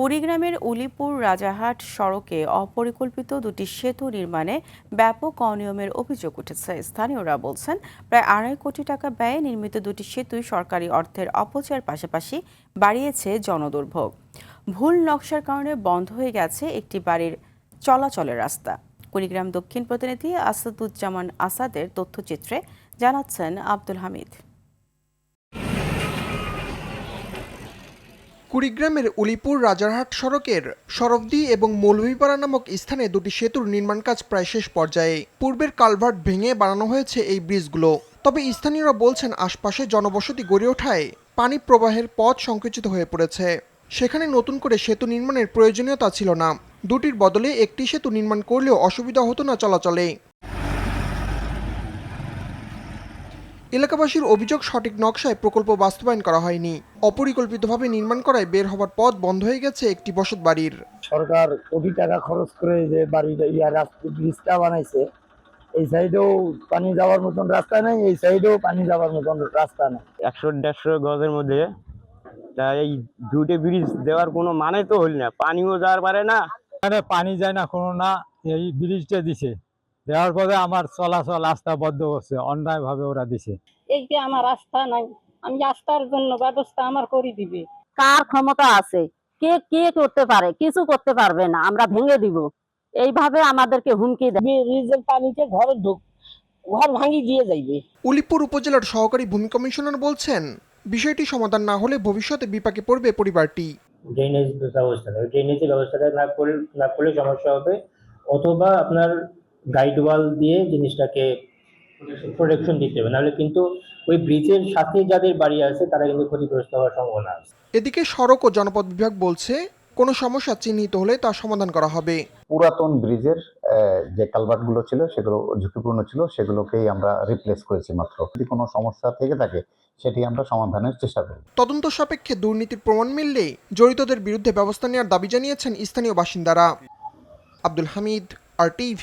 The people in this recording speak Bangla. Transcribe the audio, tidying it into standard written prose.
কুড়িগ্রামের উলিপুর রাজারহাট সড়কে অপরিকল্পিত দুটি সেতু নির্মাণে ব্যাপক অনিয়মের অভিযোগ উঠেছে। স্থানীয়রা বলছেন, প্রায় 2.5 কোটি টাকা ব্যয়ে নির্মিত দুটি সেতুই সরকারি অর্থের অপচয়ের পাশাপাশি বাড়িয়েছে জনদুর্ভোগ। ভুল নকশার কারণে বন্ধ হয়ে গেছে একটি বাড়ির চলাচলের রাস্তা। কুড়িগ্রাম দক্ষিণ প্রতিনিধি আসাদুজ্জামান আসাদের তথ্যচিত্রে জানাচ্ছেন আব্দুল হামিদ। কুড়িগ্রামের উলিপুর রাজারহাট সড়কের সরফদি এবং মৌলভীপাড়া নামক স্থানে দুটি সেতুর নির্মাণ কাজ প্রায় শেষ পর্যায়ে। পূর্বের কালভার্ট ভেঙে বানানো হয়েছে এই ব্রিজগুলো। তবে স্থানীয়রা বলছেন, আশপাশে জনবসতি গড়ে ওঠায় পানি প্রবাহের পথ সংকুচিত হয়ে পড়েছে। সেখানে নতুন করে সেতু নির্মাণের প্রয়োজনীয়তা ছিল না। দুটির বদলে একটি সেতু নির্মাণ করলেও অসুবিধা হতো না চলাচলে। এলাকাবাসীর অভিযোগ, সঠিক নকশায় প্রকল্প বাস্তবায়ন করা হয়নি। অপরিকল্পিতভাবে নির্মাণ করায় বের হবার পথ বন্ধ হয়ে গেছে একটি বসত বাড়ির। সরকার কোটি টাকা খরচ করে যে বাড়িটা ব্রিজটা বানাইছে, এই সাইডেও পানি যাওয়ার মতন রাস্তা নেই, এই সাইডেও পানি যাওয়ার মতন রাস্তা নেই। 100-150 গজের মধ্যে এই দুটো ব্রিজ দেওয়ার কোনো মানে তো হল না। পানিও যাওয়ার পারে না, পানি যায় না কোনো না। এই ব্রিজটা দিছে, দেওয়ার পরে আমার চলাচল রাস্তা বদ্ধ করছে, অন্যায় ভাবে ওরা দিছে। এই যে আমার রাস্তা নাই, আমি রাস্তার জন্য ব্যবস্থা আমার করে দিবে। কার ক্ষমতা আছে, কে কে করতে পারে? কিছু করতে পারবে না, আমরা ভেঙে দিব, এইভাবে আমাদেরকে হুমকি দেয়। ব্রিজের পানিতে ঘর ভাঙি দিয়ে যাইবে। উলিপুর উপজেলার সহকারী ভূমি কমিশনার বলছেন, বিষয়টি সমাধান না হলে ভবিষ্যতে বিপাকে পড়বে পরিবারটি। ড্রেনেজের ব্যবস্থাটা না করলে সমস্যা হবে, অথবা আপনার গাইড ওয়াল দিয়ে জিনিসটাকে প্রোটেকশন দিতে হবে, নাহলে কিন্তু ওই ব্রিজের সাথে যাদের বাড়ি আছে তারা কিন্তু ক্ষতিগ্রস্ত হওয়ার সম্ভাবনা আছে। এদিকে সড়ক ও জনপথ বিভাগ বলছে, কোনো সমস্যা চিহ্নিত হলে তা সমাধান করা হবে। পুরাতন ব্রিজের যে কালভার্টগুলো ছিল সেগুলো ঝুঁকিপূর্ণ ছিল, সেগুলোকেই আমরা রিপ্লেস করেছি মাত্র। যদি কোনো সমস্যা থেকে থাকে সেটি আমরা সমাধানের চেষ্টা করব। তদন্ত সাপেক্ষে দুর্নীতির প্রমাণ মিললে জড়িতদের বিরুদ্ধে ব্যবস্থা নেওয়ার দাবি জানিয়েছেন স্থানীয় বাসিন্দারা। আব্দুল হামিদ, RTV।